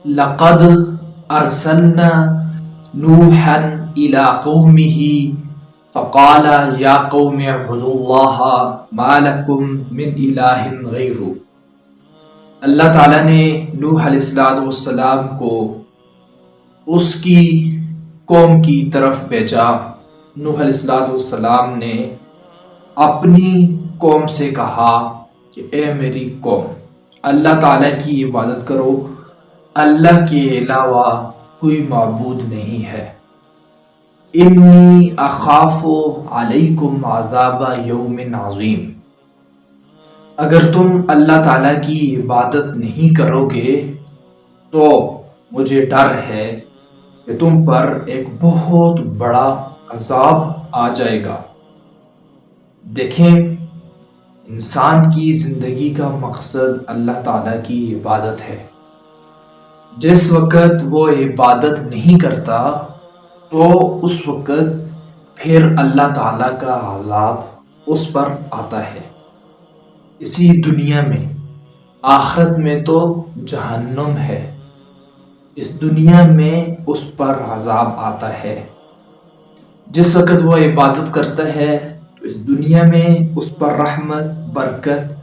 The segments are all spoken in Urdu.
لقد ارسلنا نوحا الى قومه فقال یا قوم اعبدوا اللہ ما لکم من الہ غیرہ۔ اللہ تعالیٰ نے نوح علیہ السلام کو اس کی قوم کی طرف بھیجا۔ نوح علیہ السلام نے اپنی قوم سے کہا کہ اے میری قوم، اللہ تعالیٰ کی عبادت کرو، اللہ کے علاوہ کوئی معبود نہیں ہے۔ انی اخاف علیکم عذاب یوم عظیم، اگر تم اللہ تعالیٰ کی عبادت نہیں کرو گے تو مجھے ڈر ہے کہ تم پر ایک بہت بڑا عذاب آ جائے گا۔ دیکھیں، انسان کی زندگی کا مقصد اللہ تعالیٰ کی عبادت ہے۔ جس وقت وہ عبادت نہیں کرتا تو اس وقت پھر اللہ تعالیٰ کا عذاب اس پر آتا ہے، اسی دنیا میں۔ آخرت میں تو جہنم ہے، اس دنیا میں اس پر عذاب آتا ہے۔ جس وقت وہ عبادت کرتا ہے تو اس دنیا میں اس پر رحمت، برکت،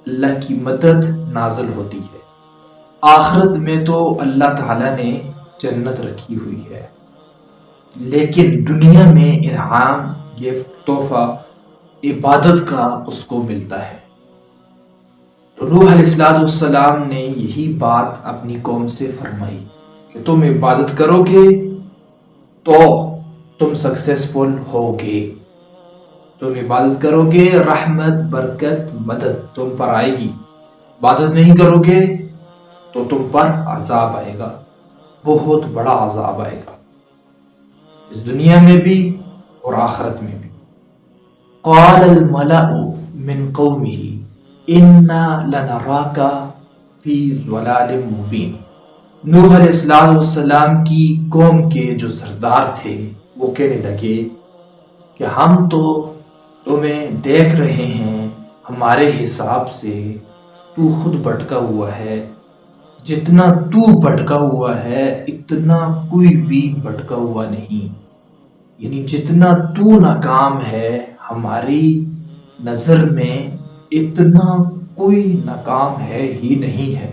اللہ کی مدد نازل ہوتی ہے۔ آخرت میں تو اللہ تعالیٰ نے جنت رکھی ہوئی ہے، لیکن دنیا میں انعام، گفٹ، تحفہ عبادت کا اس کو ملتا ہے۔ تو نوح علیہ السلام نے یہی بات اپنی قوم سے فرمائی کہ تم عبادت کرو گے تو تم سکسیسفل ہوگے، تم عبادت کرو گے، رحمت، برکت، مدد تم پر آئے گی۔ عبادت نہیں کرو گے تو تم پر عذاب آئے گا، بہت بڑا عذاب آئے گا، اس دنیا میں بھی اور آخرت میں بھی۔ قال الملأ من قومه انا لنراک فی ضلال مبین۔ نوح علیہ السلام کی قوم کے جو سردار تھے وہ کہنے لگے کہ ہم تو تمہیں دیکھ رہے ہیں، ہمارے حساب سے تو خود بھٹکا ہوا ہے، جتنا تو بھٹکا ہوا ہے اتنا کوئی بھی بھٹکا ہوا نہیں، یعنی جتنا تو ناکام ہے ہماری نظر میں اتنا کوئی ناکام ہے ہی نہیں ہے،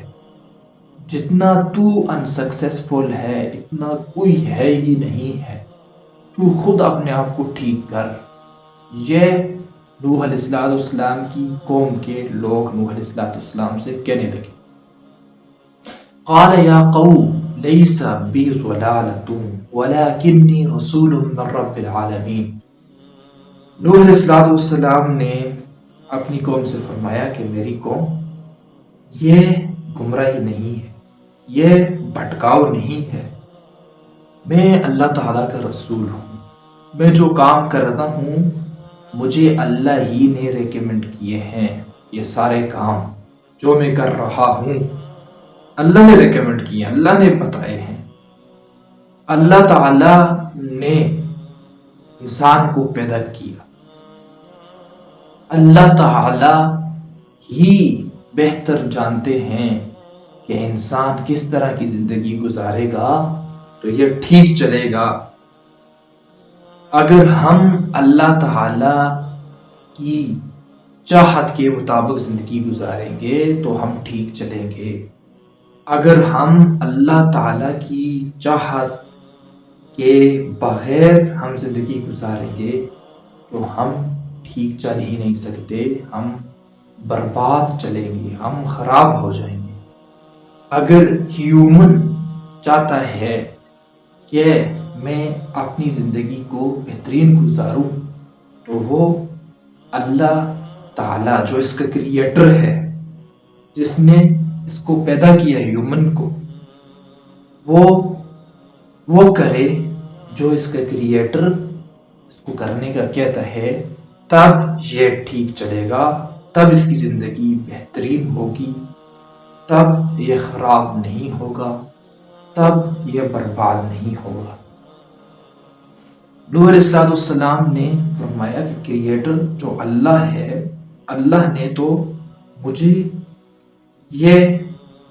جتنا تو انسکسیسفل ہے اتنا کوئی ہے ہی نہیں ہے، تو خود اپنے آپ کو ٹھیک کر۔ یہ نوح علیہ السلام کی قوم کے لوگ نوح علیہ السلام سے کہنے لگے۔ قال یا قوم لیس بی ضلالۃ ولکنی رسول من رب العالمین۔ نوح علیہ السلام نے اپنی قوم سے فرمایا کہ میری قوم، یہ گمراہی نہیں ہے، یہ بھٹکاؤ نہیں ہے، میں اللہ تعالیٰ کا رسول ہوں، میں جو کام کرتا ہوں مجھے اللہ ہی نے ریکمنڈ کیے ہیں، یہ سارے کام جو میں کر رہا ہوں اللہ نے ریکمنڈ کیے، اللہ نے بتائے ہیں۔ اللہ تعالیٰ نے انسان کو پیدا کیا، اللہ تعالیٰ ہی بہتر جانتے ہیں کہ انسان کس طرح کی زندگی گزارے گا تو یہ ٹھیک چلے گا۔ اگر ہم اللہ تعالیٰ کی چاہت کے مطابق زندگی گزاریں گے تو ہم ٹھیک چلیں گے، اگر ہم اللہ تعالیٰ کی چاہت کے بغیر ہم زندگی گزاریں گے تو ہم ٹھیک چل ہی نہیں سکتے، ہم برباد چلیں گے، ہم خراب ہو جائیں گے۔ اگر ہیومن چاہتا ہے کہ میں اپنی زندگی کو بہترین گزاروں تو وہ اللہ تعالیٰ جو اس کا کریٹر ہے، جس نے اس کو پیدا کیا ہیومن کو، وہ کرے جو اس کا کریٹر اس کو کرنے کا کہتا ہے، تب یہ ٹھیک چلے گا، تب اس کی زندگی بہترین ہوگی، تب یہ خراب نہیں ہوگا، تب یہ برباد نہیں ہوگا۔ نوح علیہ السلام نے فرمایا کہ کریٹر جو اللہ ہے، اللہ نے تو مجھے یہ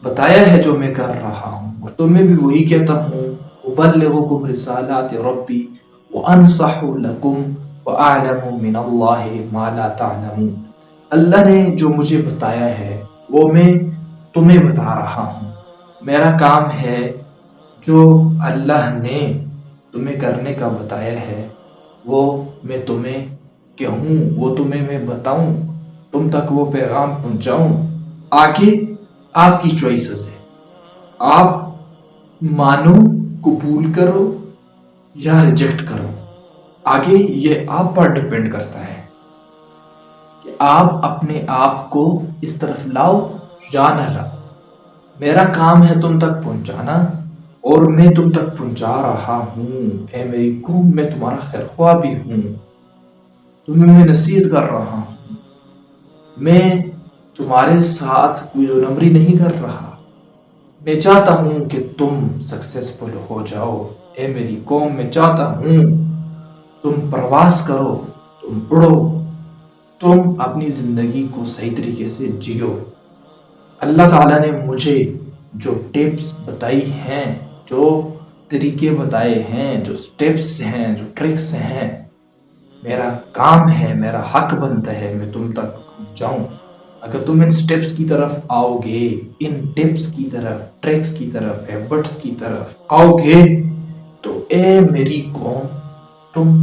بتایا ہے جو میں کر رہا ہوں، اور تمہیں بھی وہی کہتا ہوں ابلغکم رسالات ربی وانصح لکم واعلم من اللہ ما لا تعلمون، اللہ نے جو مجھے بتایا ہے وہ میں تمہیں بتا رہا ہوں۔ میرا کام ہے جو اللہ نے تمہیں کرنے کا بتایا ہے وہ میں تمہیں کہوں، وہ تمہیں میں بتاؤں، تم تک وہ پیغام پہنچاؤں۔ آگے آپ کی چوائسز ہے، آپ مانو، قبول کرو یا ریجیکٹ کرو۔ آگے یہ آپ پر ڈیپینڈ کرتا ہے کہ آپ اپنے آپ کو اس طرف لاؤ یا نہ لاؤ۔ میرا کام ہے تم تک پہنچانا اور میں تم تک پہنچا رہا ہوں۔ اے میری قوم، میں تمہارا خیر خواہ بھی ہوں، تمہیں میں نصیحت کر رہا ہوں، میں تمہارے ساتھ کوئی دو نمبری نہیں کر رہا، میں چاہتا ہوں کہ تم سکسیسفل ہو جاؤ۔ اے میری قوم، میں چاہتا ہوں تم پرواز کرو، تم اڑو، تم اپنی زندگی کو صحیح طریقے سے جیو۔ اللہ تعالیٰ نے مجھے جو ٹپس بتائی ہیں، جو طریقے بتائے ہیں، جو سٹیپس ہیں، جو ٹرکس ہیں، میرا کام ہے، میرا حق بنتا ہے میں تم تک پہنچاؤں۔ اگر تم ان سٹیپس کی طرف آؤ گے، ان ٹپس کی طرف، ٹرکس کی طرف، ہیبٹس کی طرف آؤ گے تو اے میری قوم تم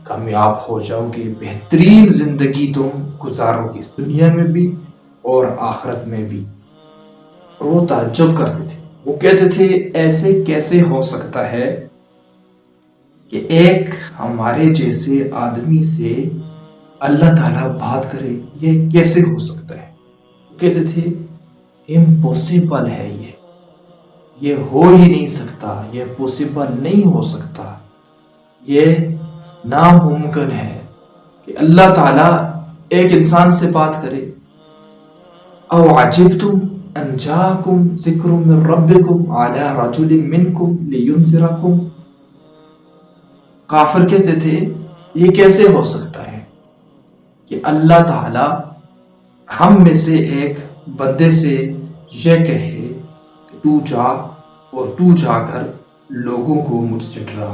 کامیاب ہو جاؤ گے، بہترین زندگی تم گزارو گے، اس دنیا میں بھی اور آخرت میں بھی۔ اور وہ تعجب کرتے تھے، وہ کہتے تھے ایسے کیسے ہو سکتا ہے کہ ایک ہمارے جیسے آدمی سے اللہ تعالیٰ بات کرے، یہ کیسے ہو سکتا ہے؟ وہ کہتے تھے امپوسیبل ہے، یہ ہو ہی نہیں سکتا، یہ پوسیبل نہیں ہو سکتا، یہ ناممکن ہے کہ اللہ تعالیٰ ایک انسان سے بات کرے۔ او عجبتم ان جاءکم ذکر من ربکم علی رجل منکم لینذرکم، کافر کہتے تھے یہ کیسے ہو سکتا ہے کہ اللہ تعالیٰ ہم میں سے ایک بندے سے یہ کہے کہ تو جا اور تو جا کر لوگوں کو مجھ سے ڈرا،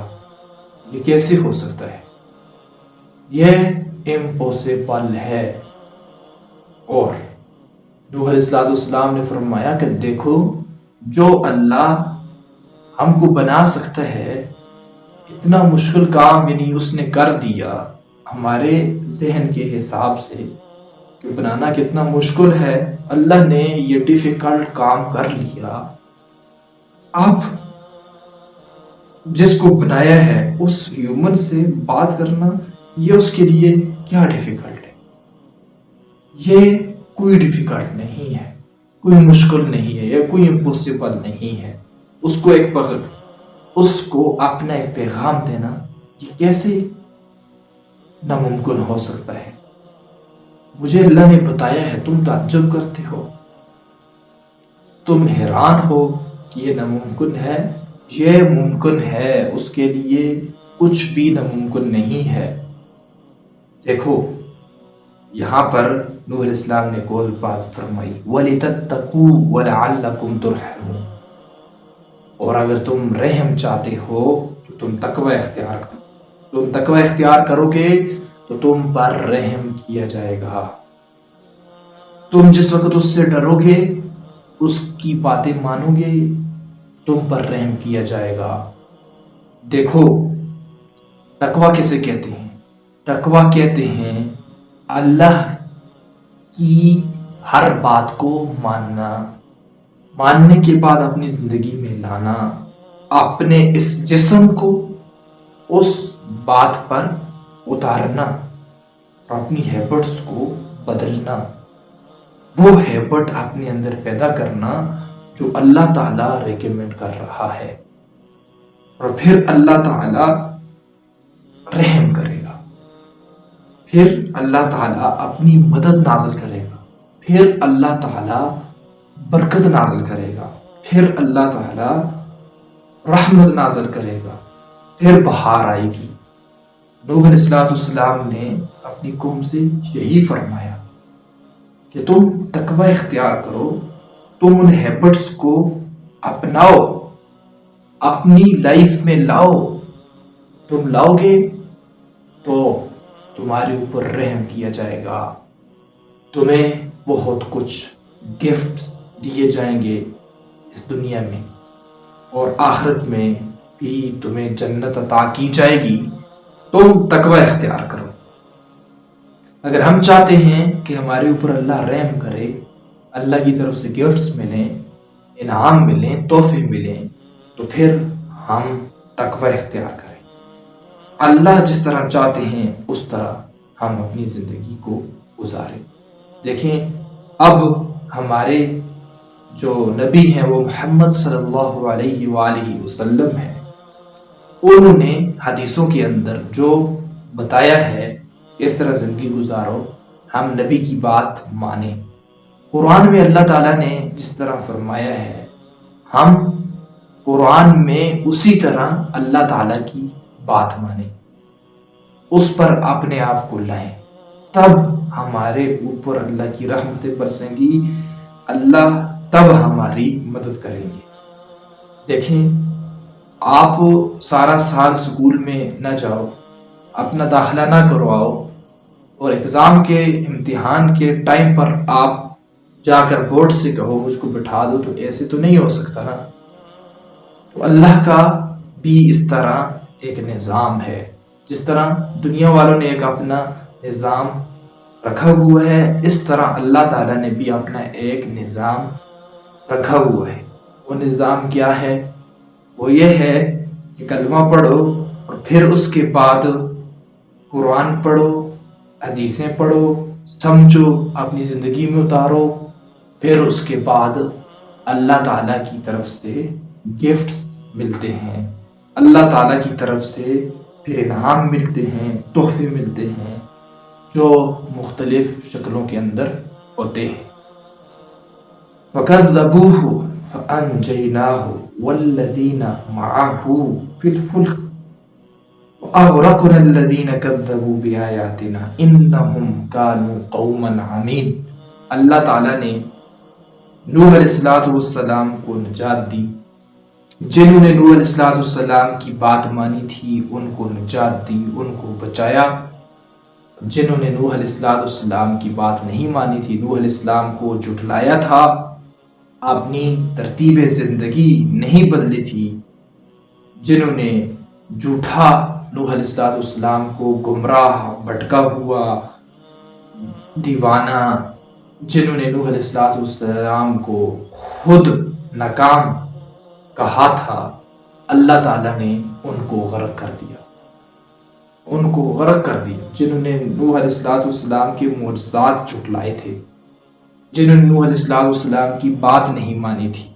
یہ کیسے ہو سکتا ہے؟ یہ امپوسیبل ہے۔ اور نوح علیہ السلام نے فرمایا کہ دیکھو جو اللہ ہم کو بنا سکتا ہے، اتنا مشکل کام یعنی اس نے کر دیا ہمارے ذہن کے حساب سے کہ بنانا کتنا مشکل ہے، اللہ نے یہ ڈیفیکلٹ کام کر لیا۔ اب جس کو بنایا ہے اس ہیومن سے بات کرنا، یہ اس کے لیے کیا ڈیفیکلٹ ہے؟ یہ کوئی ڈیفیکلٹ نہیں ہے، کوئی مشکل نہیں ہے، یا کوئی امپوسیبل نہیں ہے۔ اس کو اپنا ایک پیغام دینا یہ کیسے ناممکن ہو سکتا ہے؟ مجھے اللہ نے بتایا ہے، تم تعجب کرتے ہو، تم حیران ہو کہ یہ ناممکن ہے۔ یہ ممکن ہے، اس کے لیے کچھ بھی ناممکن نہیں ہے۔ دیکھو یہاں پر نوح علیہ السلام نے کوئی بات فرمائی، وَلِتَتَّقُوا وَلَعَلَّكُمْ تُرْحَمُونَ، اور اگر تم رحم چاہتے ہو تو تم تقوی اختیار کرو، تم تقوی اختیار کرو گے تو تم پر رحم کیا جائے گا۔ تم جس وقت اس سے ڈرو گے، اس کی باتیں مانو گے، تم پر رحم کیا جائے گا۔ دیکھو تقوی کسے کہتے ہیں؟ تقوی کہتے ہیں اللہ کی ہر بات کو ماننا، ماننے کے بعد اپنی زندگی میں لانا، اپنے اس جسم کو اس بات پر اتارنا اور اپنی ہیبٹس کو بدلنا، وہ ہیبٹ اپنے اندر پیدا کرنا جو اللہ تعالیٰ ریکمینڈ کر رہا ہے، اور پھر اللہ تعالیٰ رحم کرے گا، پھر اللہ تعالیٰ اپنی مدد نازل کرے گا، پھر اللہ تعالیٰ برکت نازل کرے گا، پھر اللہ تعالیٰ رحمت نازل کرے گا، پھر بہار آئے گی۔ نوح علیہ السلام نے اپنی قوم سے یہی فرمایا کہ تم تقوی اختیار کرو، تم ان ہیبٹس کو اپناؤ اپنی لائف میں لاؤ. تم لاؤ گے تو تمہارے اوپر رحم کیا جائے گا، تمہیں بہت کچھ گفٹ دیے جائیں گے اس دنیا میں، اور آخرت میں بھی تمہیں جنت عطا کی جائے گی. تم تقوی اختیار کرو. اگر ہم چاہتے ہیں کہ ہمارے اوپر اللہ رحم کرے، اللہ کی طرف سے گفٹس ملیں، انعام ملیں، تحفے ملیں، تو پھر ہم تقوی اختیار کریں. اللہ جس طرح چاہتے ہیں اس طرح ہم اپنی زندگی کو گزاریں. دیکھیں اب ہمارے جو نبی ہیں وہ محمد صلی اللہ علیہ وآلہ وسلم ہیں. انہوں نے حدیثوں کے اندر جو بتایا ہے کہ اس طرح زندگی گزارو، ہم نبی کی بات مانیں. قرآن میں اللہ تعالیٰ نے جس طرح فرمایا ہے، ہم قرآن میں اسی طرح اللہ تعالیٰ کی بات مانیں، اس پر اپنے آپ کو لائیں، تب ہمارے اوپر اللہ کی رحمتیں برسیں گی، اللہ تب ہماری مدد کریں گے. دیکھیں آپ سارا سال سکول میں نہ جاؤ، اپنا داخلہ نہ کرواؤ، اور اگزام کے امتحان کے ٹائم پر آپ جا کر بورڈ سے کہو مجھ کو بٹھا دو، تو ایسے تو نہیں ہو سکتا نا. تو اللہ کا بھی اس طرح ایک نظام ہے. جس طرح دنیا والوں نے ایک اپنا نظام رکھا ہوا ہے، اس طرح اللہ تعالیٰ نے بھی اپنا ایک نظام رکھا ہوا ہے. وہ نظام کیا ہے؟ وہ یہ ہے کہ کلمہ پڑھو اور پھر اس کے بعد قرآن پڑھو، حدیثیں پڑھو، سمجھو، اپنی زندگی میں اتارو. پھر اس کے بعد اللہ تعالیٰ کی طرف سے گفٹس ملتے ہیں، اللہ تعالیٰ کی طرف سے پھر انعام ملتے ہیں، تحفے ملتے ہیں جو مختلف شکلوں کے اندر ہوتے ہیں. فَكَذَّبُوهُ فَأَنْجَيْنَاهُ وَالَّذِينَ مَعَهُ فِي الْفُلْكِ وَأَغْرَقْنَا الَّذِينَ كَذَّبُوا بِآيَاتِنَا إِنَّهُمْ كَانُوا قَوْمًا عَمِينَ. اللہ تعالیٰ نے نوح علیہ السلام کو نجات دی. جنہوں نے نوح علیہ السلام کی بات مانی تھی ان کو نجات دی، ان کو بچایا. جنہوں نے نوح علیہ السلام کی بات نہیں مانی تھی، نوح علیہ السلام کو جھٹلایا تھا، اپنی ترتیب زندگی نہیں بدلی تھی، جنہوں نے جھوٹا نوح علیہ السلام کو گمراہ، بھٹکا ہوا، دیوانہ، جنہوں نے نوح علیہ السلام کو خود ناکام کہا تھا، اللہ تعالیٰ نے ان کو غرق کر دیا، ان کو غرق کر دیا. جنہوں نے نوح علیہ السلام کے معجزات جھٹلائے تھے، جنہوں نے نوح علیہ السلام کی بات نہیں مانی تھی،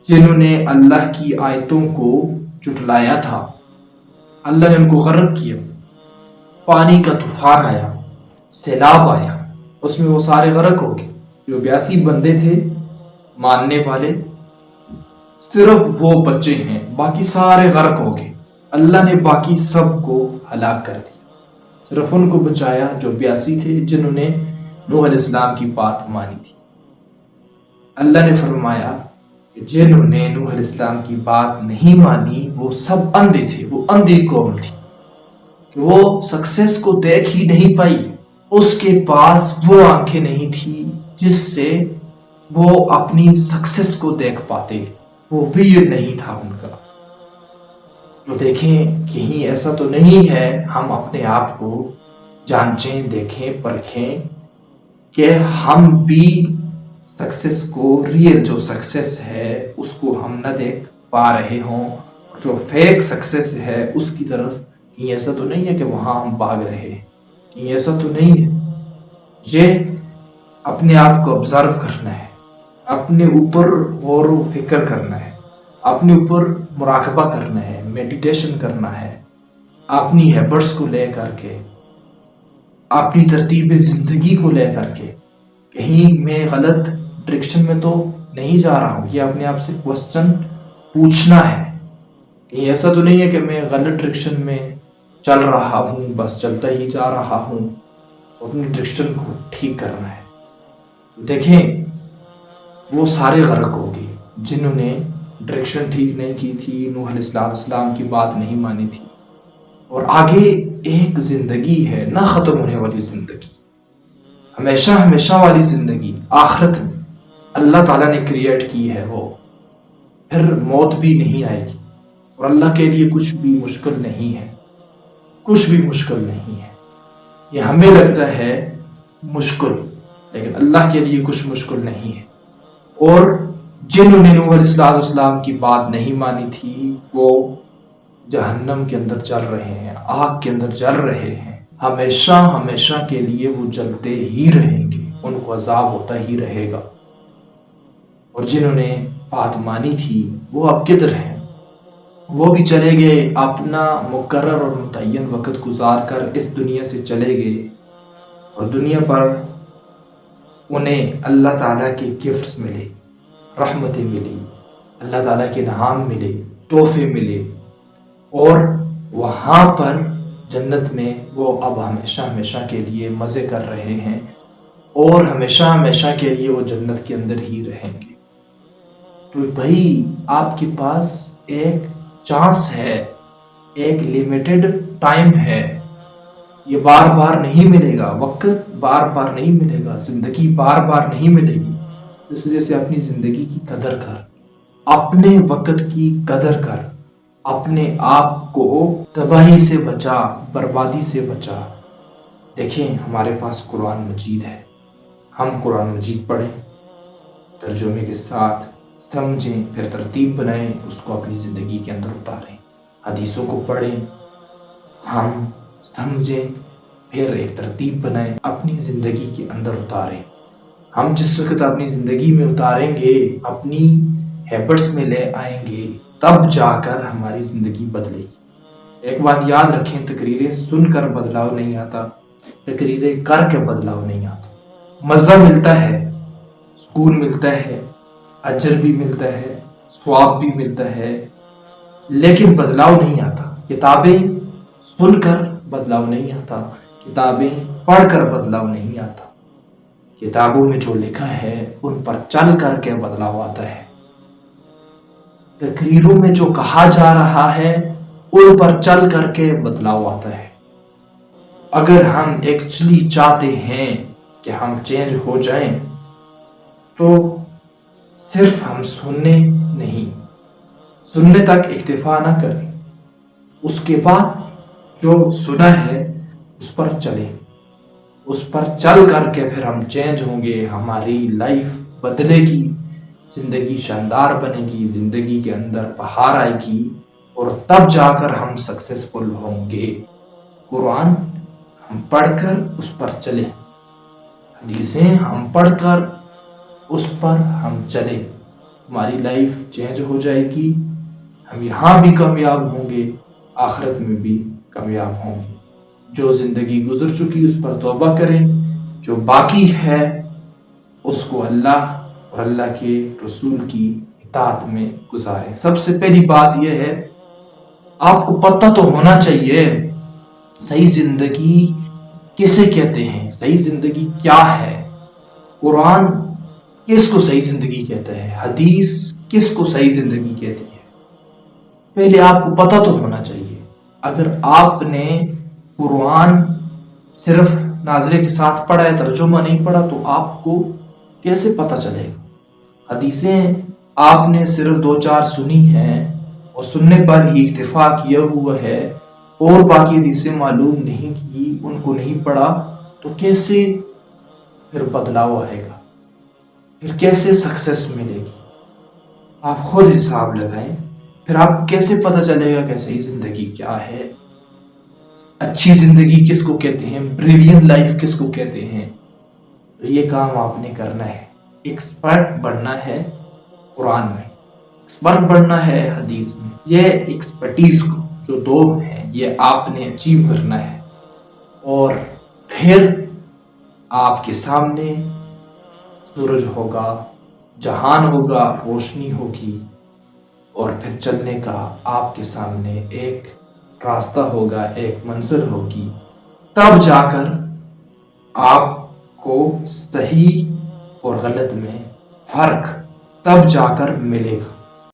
جنہوں نے اللہ کی آیتوں کو جھٹلایا تھا، اللہ نے ان کو غرق کیا. پانی کا طوفان آیا، سیلاب آیا، اس میں وہ سارے غرق ہو گئے. جو 82 بندے تھے ماننے والے، صرف وہ بچے ہیں، باقی سارے غرق ہو گئے. اللہ نے باقی سب کو ہلاک کر دیا، صرف ان کو بچایا جو 82 تھے جنہوں نے نوح علیہ السلام کی بات مانی تھی. اللہ نے فرمایا کہ جنہوں نے نوح علیہ السلام کی بات نہیں مانی وہ سب اندھے تھے، وہ اندھی قوم تھی کہ وہ سکسیس کو دیکھ ہی نہیں پائی. اس کے پاس وہ آنکھیں نہیں تھی جس سے وہ اپنی سکسیس کو دیکھ پاتے، وہ ویژن نہیں تھا ان کا. تو دیکھیں کہیں ایسا تو نہیں ہے، ہم اپنے آپ کو جانچیں، دیکھیں، پرکھیں کہ ہم بھی سکسیس کو، ریئل جو سکسیس ہے اس کو ہم نہ دیکھ پا رہے ہوں، جو فیک سکسیس ہے اس کی طرف کہیں ایسا تو نہیں ہے کہ وہاں ہم بھاگ رہے ہیں، کہیں ایسا تو نہیں ہے. یہ اپنے آپ کو آبزرو کرنا ہے، اپنے اوپر غور و فکر کرنا ہے، اپنے اوپر مراقبہ کرنا ہے، میڈیٹیشن کرنا ہے، اپنی ہیبٹس کو لے کر کے، اپنی ترتیب زندگی کو لے کر کے کہیں میں غلط ڈائریکشن میں تو نہیں جا رہا ہوں. یہ اپنے آپ سے کوسچن پوچھنا ہے. کہیں ایسا تو نہیں ہے کہ میں غلط ڈائریکشن میں چل رہا ہوں، بس چلتا ہی جا رہا ہوں. اپنی ڈائریکشن کو ٹھیک کرنا ہے. دیکھیں وہ سارے غرق ہو گئے جنہوں نے ڈائریکشن ٹھیک نہیں کی تھی، نوح علیہ السلام کی بات نہیں مانی تھی، اور آگے ایک زندگی ہے نہ ختم ہونے والی زندگی، ہمیشہ ہمیشہ والی زندگی آخرت میں اللہ تعالیٰ نے کریٹ کی ہے، وہ پھر موت بھی نہیں آئے گی، اور اللہ کے لیے کچھ بھی مشکل نہیں ہے، کچھ بھی مشکل نہیں ہے۔ یہ ہمیں لگتا ہے مشکل، لیکن اللہ کے لیے کچھ مشکل نہیں ہے۔ اور جنہوں نے نوح علیہ السلام کی بات نہیں مانی تھی وہ جہنم کے اندر جل رہے ہیں، آگ کے اندر جل رہے ہیں، ہمیشہ ہمیشہ کے لیے وہ جلتے ہی رہیں گے، ان کو عذاب ہوتا ہی رہے گا۔ اور جنہوں نے بات مانی تھی وہ اب کدھر ہیں؟ وہ بھی چلے گئے، اپنا مقرر اور متعین وقت گزار کر اس دنیا سے چلے گئے، اور دنیا پر انہیں اللہ تعالیٰ کے گفٹس ملے، رحمتیں ملی، اللہ تعالیٰ کے انعام ملے، تحفے ملے، اور وہاں پر جنت میں وہ اب ہمیشہ ہمیشہ کے لیے مزے کر رہے ہیں، اور ہمیشہ ہمیشہ کے لیے وہ جنت کے اندر ہی رہیں گے۔ تو بھائی آپ کے پاس ایک چانس ہے، ایک لیمیٹڈ ٹائم ہے، یہ بار بار نہیں ملے گا، وقت بار بار نہیں ملے گا، زندگی بار بار نہیں ملے گی، اس وجہ سے اپنی زندگی کی قدر کر، اپنے وقت کی قدر کر، اپنے آپ کو تباہی سے بچا، بربادی سے بچا۔ دیکھیں ہمارے پاس قرآن مجید ہے، ہم قرآن مجید پڑھیں، ترجمے کے ساتھ سمجھیں، پھر ترتیب بنائیں، اس کو اپنی زندگی کے اندر اتاریں، حدیثوں کو پڑھیں، ہم سمجھیں، پھر ایک ترتیب بنائیں، اپنی زندگی کے اندر اتاریں۔ ہم جس وقت اپنی زندگی میں اتاریں گے، اپنی ہیبٹس میں لے آئیں گے، تب جا کر ہماری زندگی بدلے گی۔ ایک بات یاد رکھیں، تقریریں سن کر بدلاؤ نہیں آتا، تقریریں کر کے بدلاؤ نہیں آتا۔ مزہ ملتا ہے، سکون ملتا ہے، اجر بھی ملتا ہے، ثواب بھی ملتا ہے، لیکن بدلاؤ نہیں آتا۔ کتابیں سن کر بدلاؤ نہیں آتا، کتابیں پڑھ کر بدلاؤ نہیں آتا، کتابوں میں جو لکھا ہے ان پر چل کر کے بدلاؤ آتا ہے، تقریروں میں جو کہا جا رہا ہے ان پر چل کر کے بدلاؤ آتا ہے۔ اگر ہم ایکچولی چاہتے ہیں کہ ہم چینج ہو جائیں تو صرف ہم سننے تک اکتفا نہ کریں، اس کے بعد جو سنا ہے اس پر چلیں، اس پر چل کر کے پھر ہم چینج ہوں گے، ہماری لائف بدلے گی، زندگی شاندار بنے گی، زندگی کے اندر بہار آئے گی، اور تب جا کر ہم سکسیسفل ہوں گے۔ قرآن ہم پڑھ کر اس پر چلیں، حدیثیں ہم پڑھ کر اس پر ہم چلیں، ہماری لائف چینج ہو جائے گی، ہم یہاں بھی کامیاب ہوں گے، آخرت میں بھی کامیاب ہوں گے۔ جو زندگی گزر چکی اس پر توبہ کریں، جو باقی ہے اس کو اللہ اور اللہ کے رسول کی اطاعت میں گزاریں۔ سب سے پہلی بات یہ ہے، آپ کو پتہ تو ہونا چاہیے صحیح زندگی کسے کہتے ہیں، صحیح زندگی کیا ہے، قرآن کس کو صحیح زندگی کہتا ہے، حدیث کس کو صحیح زندگی کہتی ہے، پہلے آپ کو پتہ تو ہونا چاہیے۔ اگر آپ نے قرآن صرف ناظرے کے ساتھ پڑھا ہے، ترجمہ نہیں پڑھا، تو آپ کو کیسے پتہ چلے گا؟ حدیثیں آپ نے صرف 2-4 سنی ہیں اور سننے پر ہی اکتفا کیا ہوا ہے، اور باقی حدیثیں معلوم نہیں کی، ان کو نہیں پڑھا، تو کیسے پھر بدلاؤ آئے گا، پھر کیسے سکسیس ملے گی؟ آپ خود حساب لگائیں، پھر آپ کو کیسے پتہ چلے گا کہ صحیح زندگی کیا ہے، اچھی زندگی کس کو کہتے ہیں، بریلین لائف کس کو کہتے ہیں۔ تو یہ کام آپ نے کرنا ہے، ایکسپرٹ بننا ہے قرآن میں، ایکسپرٹ بننا ہے حدیث میں، یہ ایکسپرٹیز کو جو دو ہیں یہ آپ نے اچیو کرنا ہے، اور پھر آپ کے سامنے سورج ہوگا، جہان ہوگا، روشنی ہوگی، اور پھر چلنے کا آپ کے سامنے ایک راستہ ہوگا، ایک منزل ہوگی، تب جا کر آپ کو صحیح اور غلط میں فرق تب جا کر ملے گا۔